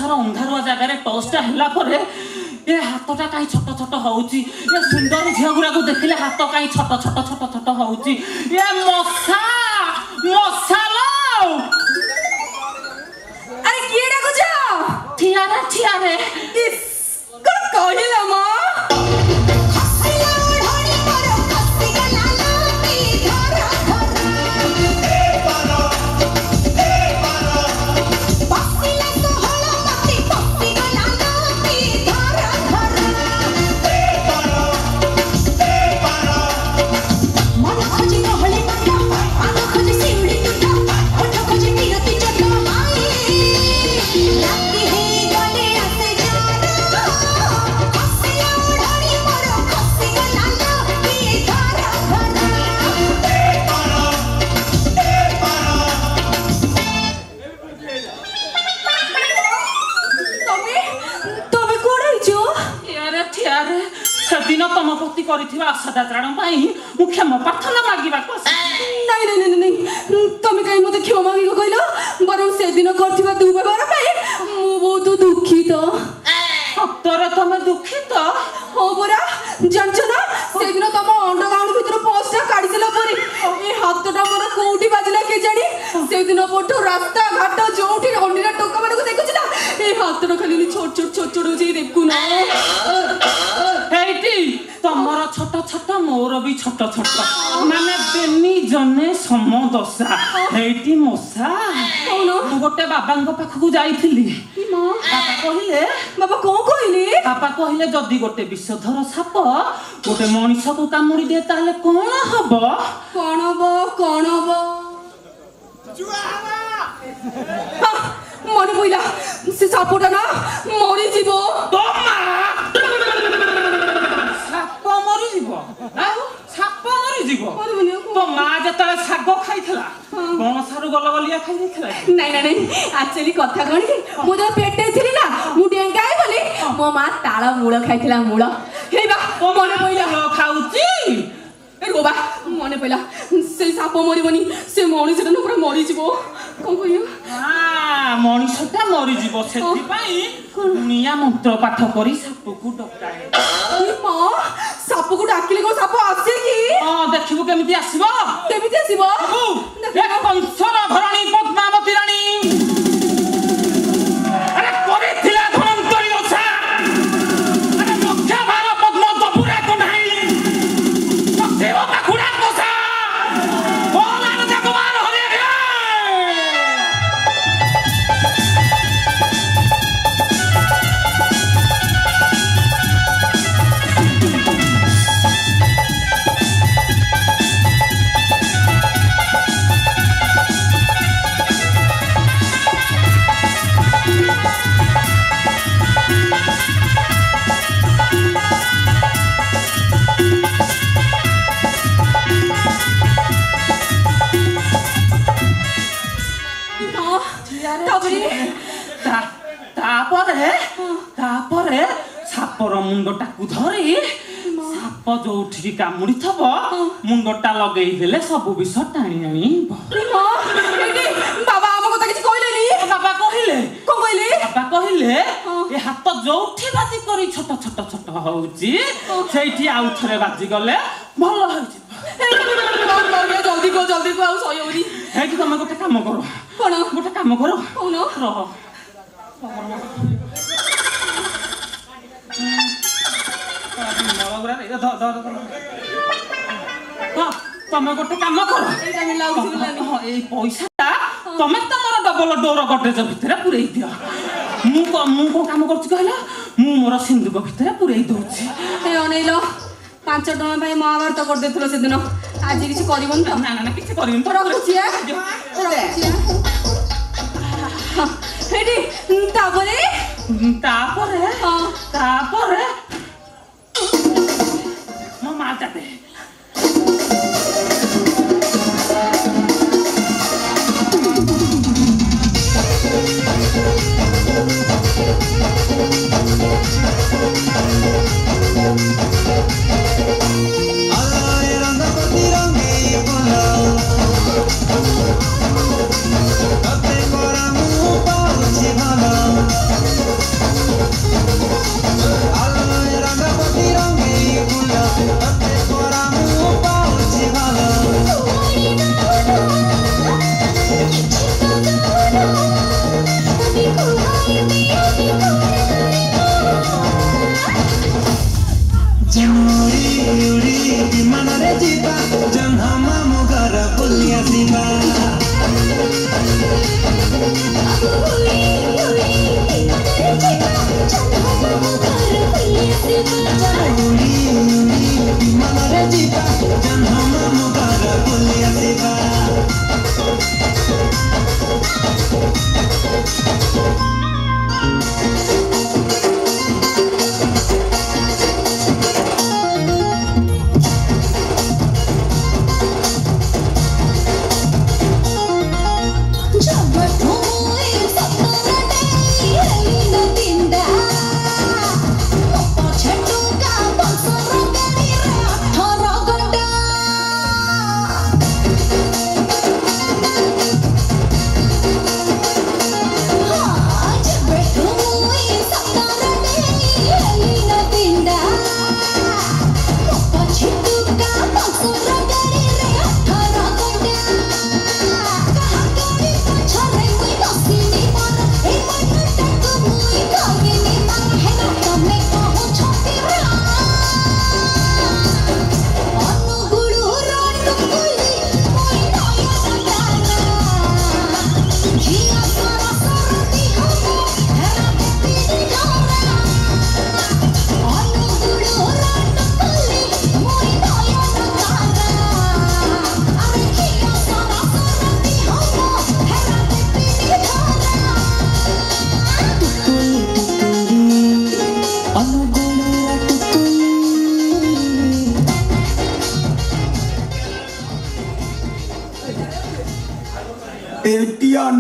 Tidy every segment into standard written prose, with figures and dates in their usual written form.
ମଣିଷର ଅନ୍ଧାରୁଆ ଜାଗାରେ ଟଚ୍ଟା ହେଲା ପରେ ଏ ହାତଟା କାହିଁ ଛୋଟ ଛୋଟ ହଉଛି ଏ ସୁନ୍ଦର ଝିଅ ଗୁଡାକୁ ଦେଖିଲେ ହାତ କାହିଁ ଛୋଟ ଛୋଟ ଛୋଟ ଛୋଟ ହଉଛି ଏ ମଶା ମଶା আরে কি ডাকুছ ଠିଆରେ কোন কহিল মা ସେଦିନ ତମ ପ୍ରତି କରିଥିବା ଅସଦାଚରଣ ପାଇଁ ମୁଁ କ୍ଷମା ପ୍ରାର୍ଥନା ମାଗିବାକୁ ନାଇଁ ନାଇଁ ନାଇଁ ତମେ କାହିଁ ମତେ କ୍ଷମା ମାଗିବ କହିଲ ବରଂ ସେଦିନ କରିଥିବା ଦୁର୍ବ୍ୟବହାର ପାଇଁ ମୁଁ ବହୁତ ଦୁଃଖିତ ସତରେ ତମେ ଦୁଃଖିତ ହଁ ପରା ଜାଣିଛ ନା ସେଦିନ ତମ ଅଣ୍ଡରଗ୍ରାଉଣ୍ଡ ଭିତରୁ ପର୍ସଟା କାଢିଦେଲା ପରେ ଏ ହାତଟା ମୋର କୋଉଠି ବାଜିଲା କେଜାଣି ସେଦିନ ପଟୁ ରାସ୍ତା ଘାଟ ଯୋଉଠି ଅନ୍ୟର ଟୋକା ମାନଙ୍କୁ ଦେଖୁଛି ନା ଏ ହାତଟା ଖାଲି ଛୋଟ ଛୋଟ ହଉଛି ଦେଖୁନ ତମର ଛୋଟ ଛୋଟ ମୋର ବି ଛୋଟ ଛୋଟ ମାନେ ବେନି ଜନେ ସମଦଶା ହେଇଟି ମଶା ମୁଁ ଗୋଟେ ବାବାଙ୍କ ପାଖକୁ ଯାଇଥିଲି ବାବା କଣ କହିଲେ ବାପା କହିଲେ ଯଦି ଗୋଟେ ବିଷଧର ସାପ ଗୋଟେ ମଣିଷକୁ କାମୁଡି ଦିଏ ତାହେଲେ କଣ ହବ ମନେ ପଇଲା ସେ ସାପଟା ନା ମରିଯିବ তো মা যেতବେଳେ ଶାଗ ଖାଇଥିଲା କଣ ସାରୁ ଗଲଗଲିଆ ଖାଇ ଦେଇଥିଲା ନାଇଁ ନାଇଁ ନାଇଁ ଆକ୍ଚୁଆଲି କଥା କଣ କି ମୁଁ ଯୋଉ ପେଟରେ ଥିଲି ନା ମୁଁ ଡେଙ୍ଗାଏ ବୋଲି ମୋ ମା ତାଳ ମୂଳ ଖାଇଥିଲା ମୂଳ ହେଇବା ମନେ ପଇଲା ଖାଉଛି ରୋବା ମନେ ପଇଲା ସେ ସାପ ମରିବନି ସେ ମଣିଷଟା ନା ପୁରା ମରିଯିବ କଣ କହିବ ମଣିଷଟା ମରିଯିବ ସେଥିପାଇଁ ନିଆ ମନ୍ତ୍ର ପାଠ କରି ସାପକୁ ଡକାଏ ମା ସାପକୁ ଡାକିଲେ କଣ ସାପ ଆସେ କି ଦେଖିବୁ କେମିତି ଆସିବ କଂସର ଧରଣୀ ପଦ୍ମାବତୀ ରାଣୀ କରିଥିଲା ଧନନ୍ତରୀ ଓଷା ଭାର ପଦ୍ମ ତପୁରାକୁ ନାହିଁ କୁକୁଡ଼ା କୋଷା ତାପରେ ସାପର ମୁଣ୍ଡଟାକୁ ଧରି ସାପ ଯୋଉଠିକି କାମୁଡିଥିବ ମୁଣ୍ଡଟା ଲଗେଇ ଦେଲେ ସବୁ ବିଷ ଟାଣି ଆଣିବ ବାବା ଆମ କଥା କିଛି କହିଲେନି ବାବା କହିଲେ ବାବା କହିଲେ ଏ ହାତ ଯୋଉଠି ବାଜି କରି ଛୋଟ ଛୋଟ ଛୋଟ ହଉଛି ସେଇଠି ଆଉ ଥରେ ବାଜି ଗଲେ ଭଲ ହେଇଯିବ ଜଲ୍ଦି କୁହ ଆଉ ସହି ହଉନି ହେଇଠି ତମେ ଗୋଟେ କାମ କର ଗୋଟେ କାମ କର ରହ ତମେ ଗୋଟେ କାମ କର ଏଇ ପଇସାଟା ତମେ ତମର ଡବଲ ଡୋର ଗଡରେଜ ଭିତରେ ପୁରେଇ ଦିଅ ମୁଁ କୋଉ କାମ କରୁଛି କହିଲ ମୁଁ ମୋର ସିନ୍ଦୁକ ଭିତରେ ପୁରେଇ ଦଉଛି ଅନେଇଲ 5 ଟଙ୍କା ପାଇଁ ମହାଭାରତ କରିଦେଇଥିଲ ସେଦିନ ଆଜି କିଛି କରିବନି ତ ନା କିଛି କରିବନି ତ ରଖୁଛି ତାପରେ ମୋ ମା ଚାଟେ ବିମାନରେ ଯିବା ଜହ୍ନ ମାମୁଁ ଘର ବୁଲି ଆସିବା ବିମାନରେ ଯିବା ଜହ୍ନ ମାମୁଁ ଘର ବୁଲି ଆସିବା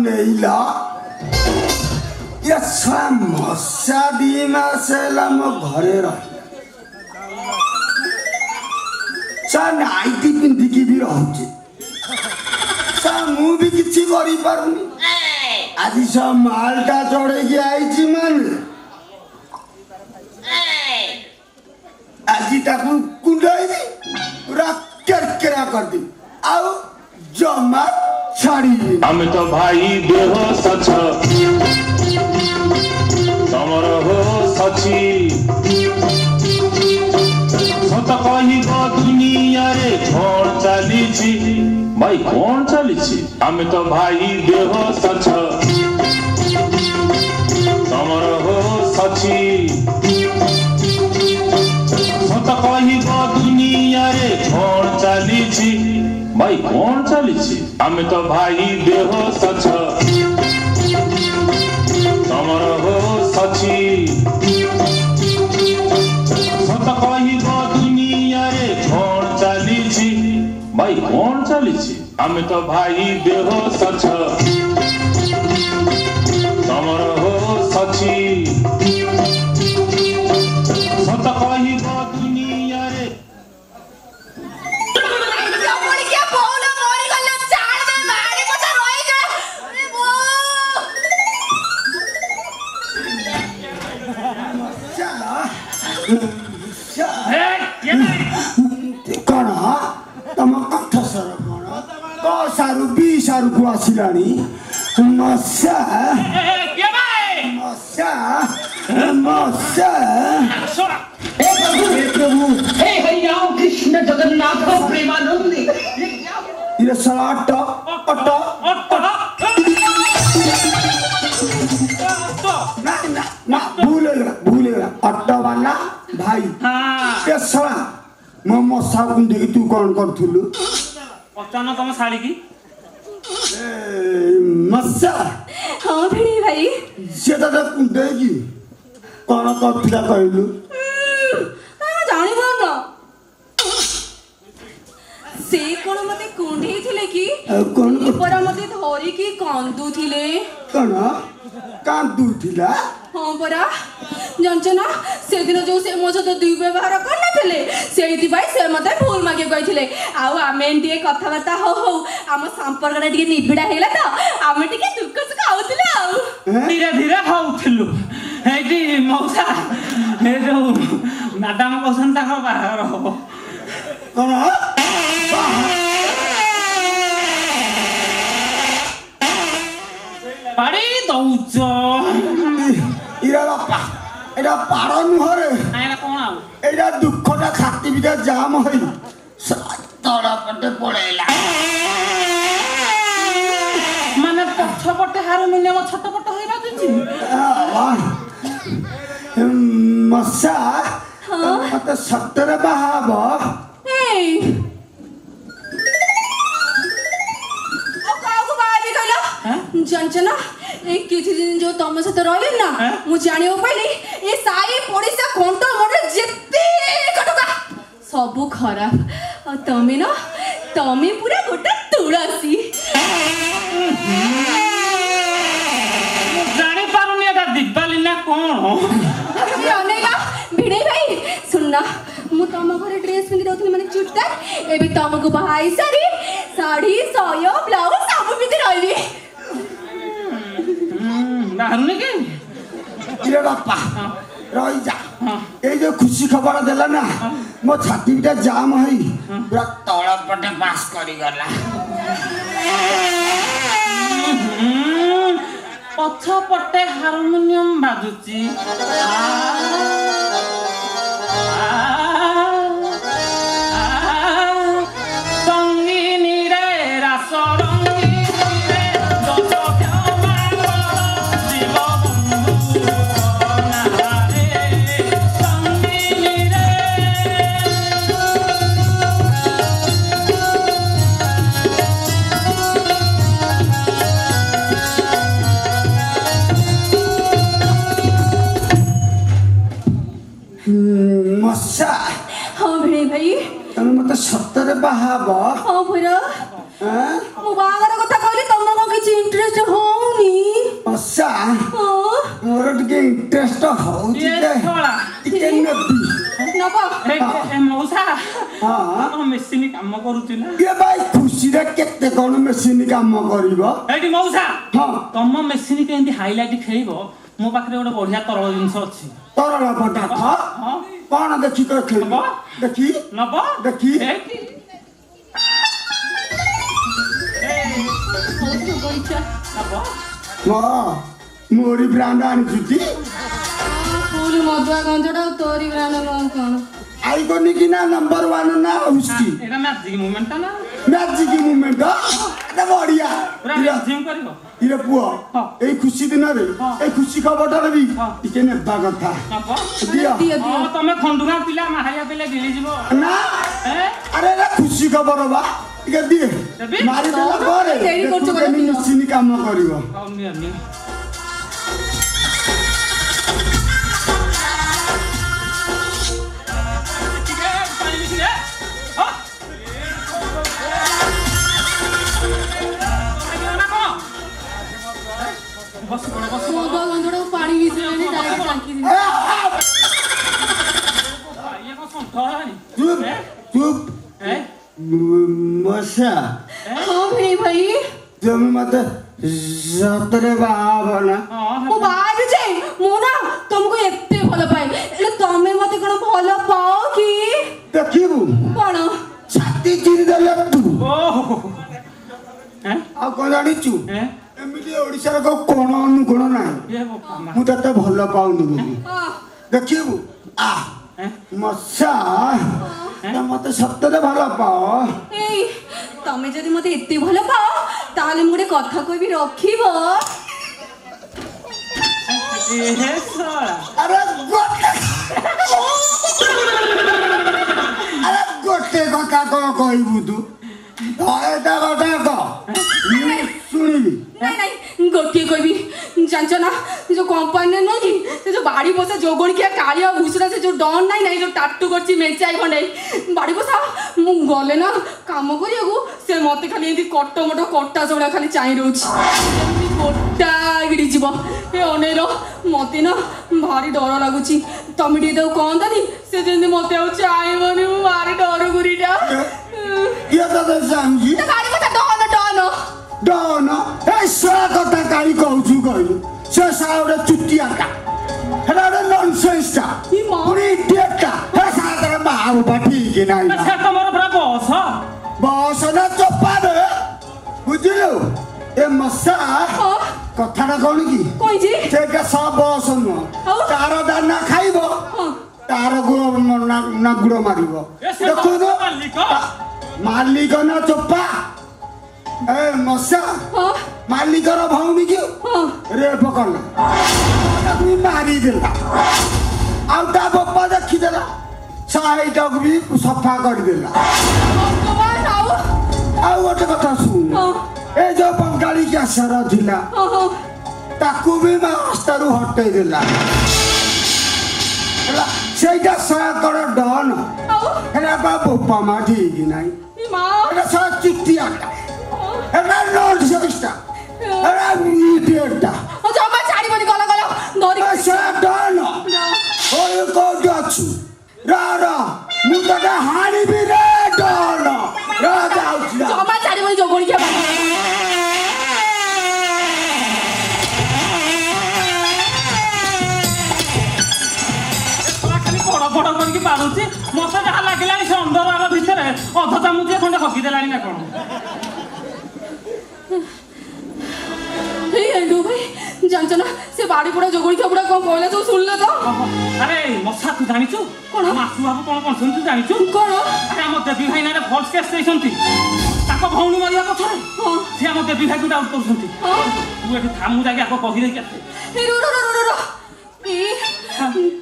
नेला ये समस्या दी मासेला म घरे रही सा नाइटी पिंधिकी भी रहूची सा मु भी किछि करि पारुनी आज सा मालटा चढ़े के आइछि माने आज ताकू कुंडाई पूरा करकरा कर दी आउ जमा छाड़ी हम तो भाई देह सच समर हो सची सत कहिब दुनिया रे कौन चलीछि भाई कौन चलीछि हम तो भाई देह सच समर हो सची सत कहिब दुनिया रे कौन चलीछि भाई कौन चलीछि हम तो भाई देह सच समर हो सची सत कहिब दुनिया रे कौन चलीछि भाई कौन चलीछि हम तो भाई देह सच समर हो सची सत कहिब दुनिया रे कण तम कथ सर कण क सारु बी सारु को आसिलानी मस्या मस्या मस्या हे प्रभु हे हरिराम कृष्ण जगन्नाथ प्रेमानंद ये साला अट ना भूलेगा अट्टा वाला भाई ये साला म मसा कुंडे की तू कौन करथुलु पचान तम साड़ी की मसा हाँ भिड़ी भाई सेटा त कुंडे की कौन करथिला कहलु जानी पारना से कोन मते कुंढे थिले कि कौन पर मते धरी की कांदू थिले कौन कांदू थिला हाँ परा जांचना से दिन जो से मो सहित दुर्व्यवहार करना थिले सेहिति भाई से मते फूल मागे कहिथिले आउ आमे एंडिए कथावार्ता हो आम संपर्कटा टिके निबिड़ा हेला त आमे टिके दुख सुख आउथिले आउ धीरे धीरे होउथिलु हेटी मौसा हे जो मैडम पसंद ताकर बाहर हो कौन बाड़ी दौच इरा एटा पार नुहरे आइला कोन आउ ଏଇଟା ଦୁଃଖଟା ଖାତି ଭିତରେ ଜାମ ହୋଇ ତଳ ପଟେ ପଳେଇଲା। ମାନେ ପଛପଟେ ହାରମୋନିୟମ ଛୋଟ ପଟ ହୋଇ ବାଜୁଛି। ମଶା ମତେ ସତରେ ବାହା ହବ? ଏଇ ଆଉ କାହାକୁ ବାହା ହେବି କହିଲ? ଜାଣିଛ ନା ଏଇ କିଛି ଦିନ ଯୋଉ ତମ ସହିତ ରହିଲି ନା ମୁଁ ଜାଣିବାକୁ ପାଇଲି ଏ ସାଇ ପଡିଶା କଣ୍ଟ ମଣ୍ଡ ଯେତେ ଟଙ୍କା ସବୁ ଖରାପ ଆଉ ତମେ ନା ତମେ ପୁରା ଗୋଟେ ତୁଳସୀ। ଜାଣିପାରୁନି ଏଟା ଦିବାଲି ନା କଣ? ଅନେଇଲା ଭିଣେଇ ଭାଇ ଶୁଣନା ମୁଁ ତମ ଘରେ ଡ୍ରେସ୍ ପିନ୍ଧି ରହୁଥିଲି ମାନେ ଚୁଟଦାର ଏବେ ତମକୁ ବାହା ହେଇ ସାରି ଶାଢୀ ସୟ ବ୍ଲାଉଜ ସବୁ ପିନ୍ଧି ରହିବି। ବାହାରୁନି କି? ଇରେ ବାପା ରହିଯା। ଏଇ ଯୋଉ ଖୁସି ଖବର ଦେଲା ନା ମୋ ଛାତି ଭିତରେ ଜାମ ହୋଇ ପୁରା ତଳ ପଟେ ପାସ୍ କରିଗଲା। ପଛପଟେ ହାରମୋନିୟମ ବାଜୁଛି। ସଙ୍ଗୀନିରେ ରାସ ରଙ୍ଗୀନିରେ ଦଶ ଶିବ ବନ୍ଧୁ ନାରେ ସଙ୍ଗୀନିରେ। ମଶା ହଁ ଭିଣେଇ ଭାଇ ତମେ ମତେ ସତରେ ବାହା ହବ? ହଁ ପରା ମୁଁ ବାହାଘର କଥା କହିଲି ତମର କଣ କିଛି ଇଣ୍ଟରେଷ୍ଟ ହଉନି? ମଶା ମୋର ଟିକେ ଇଣ୍ଟରେଷ୍ଟ ହଉଛି ଏ ଯେ ଶଳା। ଟିକେ ନେବି। ନବ ଏ ମଉସା ହଁ ମେସିନ କାମ କରୁଛି ନା? ଇଏ ଭାଇ ଖୁସିରେ କେତେ କଣ ମେସିନ କାମ କରିବ? ଏଇଠି ମଉସା ହଁ ତମ ମେସିନ କେମିତି ହାଇଲାଇଟ ଖେଳିବ ମୋ ପାଖରେ ଗୋଟେ ବଢିଆ ତରଳ ଜିନିଷ ଅଛି। ତରଳ ପଦାର୍ଥ ହଁ କଣ ଦେଖି କରି ଖେଳିବ? ନବ? ଦେଖି ନବ ଦେଖି। ଏଇଠି। ନବ? ମୋରି ବ୍ରାଣ୍ଡ ଆଣିଛୁ ଟି? ପୁଣି ମଦୁଆ ଗଞ୍ଜଟା ତୋରି ବ୍ରାଣ୍ଡ କଣ? ଆଇକନିକ ନା ନମ୍ବର 1 ନା ହୁସ୍କି? ଏଇଟା ମ୍ୟାଜିକ ମୁଭମେଣ୍ଟ ନା ମ୍ୟାଜିକ ମୁଭମେଣ୍ଟ ଏଟା ବଢିଆ। ପୁରା ମ୍ୟାଜିକ କରିବ। ଇରେ ପୁଅ ହଁ। ଏଇ ଖୁସି ଦିନରେ ଏଇ ଖୁସି ଖବରଟାରେ ବି ହଁ। ଟିକେ ନେବା କଥା। ନବ? ଦିଅ ଦିଅ ହଁ ତମେ ଖଣ୍ଡୁଆ ପିଲା ମାହାଳିଆ ପିଲା ଗିଳିଯିବ। ନା ଏ ଆରେ ଏଟା ଖୁସି ଖବର ବା ଟିକେ ଦିଏ ଦେବି? ମାରିଦେଲା ପରେ ଡେରି କରୁଛ ଦେଖିବୁ ବୋଧେ କେମିତି ଦିଅ। ମେସିନ କାମ କରିବ। ହଉ ନିଅ ନିଅ। ଟିକେ ପାଣି ମିଶିଲେ ହଁ ନା କଣ? ବସି ପଡ଼ ବସି ପଡ଼। ମଦୁଆ ଗଞ୍ଜଟାକୁ ପାଣି ମିଶେଇଲେନି ଡାଇରେକ୍ଟ ଟାଙ୍କି ଏ, ଆ, ଇଏ କଣ ସଣ୍ଠ ହେଲାଣି? ଚୁପ ଏ? ଚୁପ ଏ? ମଶା ହଁ ଭିଣେଇ ଭାଇ ତମେ ମତେ ସତରେ ବାହା ହବ ନା? ହଁ ମୁଁ ବାହା ହେବି ଯେ ମୁଁ ନା ତମକୁ ଏତେ ଭଲ ପାଏ ହେଲେ ତମେ ମତେ କଣ ଭଲ ପାଅ କି? ଦେଖିବୁ କଣ ଛାତି ଚିରି ଦେଲେ ତୁ ଓହୋ। ଏ? ଆଉ କଣ ଜାଣିଛୁ ଏ? ଏମିତି ଓଡିଶାର କୋଉ କୋଣ ଅନୁକୋଣ ନାହିଁ। ଏ ବୋପା ମା। ମୁଁ ତତେ ଭଲ ପାଉନି ବୋଲି ହଁ ଦେଖିବୁ ଆ ଏ? ମଶା ମତେ ସତରେ ଭଲ ପାଅ? ଏଇ ତମେ ଯଦି ମତେ ଏତେ ଭଲ ପାଅ ତାହେଲେ ମୁଁ ଗୋଟେ କଥା କହିବି ରଖିବ? ଏ ଶଳା। ଆରେ ଗୋଟେ କଥା କଣ କହିବୁ ତୁ? ଏଟା କଥା କହ ମୁଁ ଶୁଣିବି। ନାଇଁ ନାଇଁ ଗୋଟିଏ କହିବି ଜାଣିଛ ନା ଯୋଉ କମ୍ପାନୀରେ ନୁହଁ କି ସେ ଯୋଉ ବାଡି ବସା ଯୋଗଣିକିଆ କାଳିଆ ଘୁଷୁରା ସେ ଯୋଉ ଡନ୍ ନାଇଁ ନାଇଁ ଯୋଉ ଟାଟୁ କରିଛି ମେଚାଇ ଖଣ୍ଡେ ବାଡି ବସା ମୁଁ ଗଲେ ନା କାମ କରିବାକୁ ସେ ମତେ ଖାଲି ଏମିତି କଟମଟ କଟା ସବୁଳା ଖାଲି ଚାହିଁ ରହୁଛି ଏମିତି ଗୋଟା ଗିରି ଯିବ ଏ ଅନେଇର ମତେ ନା ଭାରି ଡର ଲାଗୁଛି ତମେ ଟିକେ ତାକୁ କହନ୍ତାନି ସେ ଯେମିତି ମତେ ଆଉ ଚାହିଁବନି ମୁଁ ଭାରି ଡର ଗୁରିଟା କିଏ ତତେ ଚାହୁଁଛି? ବାଡି ବସା ଡନ ଡନ ଡନ ଏ ଶଳା କଥା କାହିଁ କହୁଛୁ କହିଲୁ? ସେ ଶଳା ଗୋଟେ ଚୁଟିଆଟା ହେଟା ଗୋଟେ ନନସେନ୍ସଟା ଇ ମା। ପୁଣି ଇଡିୟଟଟା ହେ ଶଳା ତୋର ବାହା ହବା ଠିକ ନାହିଁ ନା। ସେ ତମର ପୁରା ବସ। ବସ ନା ଚୋପା ରେ ବୁଝିଲୁ? ଏ ମଶା ହଁ କଥାଟା କଣ କି କହିଛି ସେ ସବ ବସ ନୁହଁ ଆଉ? ତାର ଦାନା ଖାଇବ ହଁ ତାର ନାଗୁଡ଼ ମାରିବ ଦେଖୁନ ମାଲିକ ନା ଚୋପା ଏ ମଶା ମାଲିକର ଭଉଣୀ କି ରେପ କଲା ତାକୁ ବି ମାରିଦେଲା ଆଉ ତା ବାପା ଦେଖିଦେଲା ସାହିଟାକୁ ବି ସଫା କରିଦେଲା। ଆଉ ଗୋଟେ କଥା ଶୁଣ ଏ ଯୋଉ ବଙ୍ଗାଳୀ କ୍ୟାସର ଥିଲା ତାକୁ ବି ରାସ୍ତାରୁ ହଟେଇ ଦେଲା ହେଲା ସେଇଟା ସାକର ଡନ ହେଲା ବା ବୋପା ମା ଠିକ ନାହିଁ এটা সব চিটিয়াটা এটা নট সেটা এটা ইডিয়েটটা ও জমা ছাড়িবনি গলা গলা ধরি সেটা না ওই কোড আছে রা মু তোকে হারিবি রে ডন রা যাউছি জমা ছাড়িবনি জগড়ি কে ବଡ କରିକି ପାରୁଛି ମତେ ଯାହା ଲାଗିଲାଣି ସେ ଅଣ୍ଡରୱାର ଭିତରେ ଅଧ ଚାମୁଚିଏ ଖଣ୍ଡେ ହଗିଦେଲାଣି ନା କଣ। ଏଣ୍ଡୁ ଭାଇ ଜାଣିଛ ନା ସେ ବାଡି ପୋଡା ଜଗୁଳି ଖାବୁଡା କଣ କହିଲା ସବୁ ଶୁଣିଲେ ତ? ଆରେ ମଶା ତୁ ଜାଣିଛୁ କଣ ମାସୁ ବାବୁ କଣ କରୁଛନ୍ତି ତୁ ଜାଣିଛୁ କଣ? ଆରେ ଆମ ଦେବୀ ଭାଇ ନାଁରେ ଫଲ୍ସ କେସ୍ ଦେଇଛନ୍ତି ତାଙ୍କ ଭଉଣୀ ମରିବା ପଛରେ ସେ ଆମ ଦେବୀ ଭାଇକୁ ଡାଉଟ୍ କରୁଛନ୍ତି। ତୁ ଏଠି ଥାମୁ ଯାଇକି ଆଗ କହିଦେଇକି ଆସେ।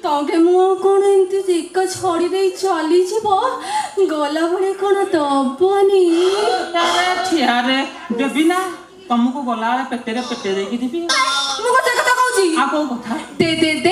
ତମେ ମୁଁ କଣ ଏମିତି ଦିକ ଛଡି ଦେଇ ଚାଲିଯିବ ଗଲା ବେଳେ କଣ ଦବନି? ଠିଆରେ ଦେବି ନା ତମକୁ ଗଲାବେଳେ ପେଟରେ ପେଟେ ଦେଇକି ଦେବି। ମୁଁ କଥା କହୁଛି ଆଉ କୋଉ କଥା ଦେ ଦେ ଦେ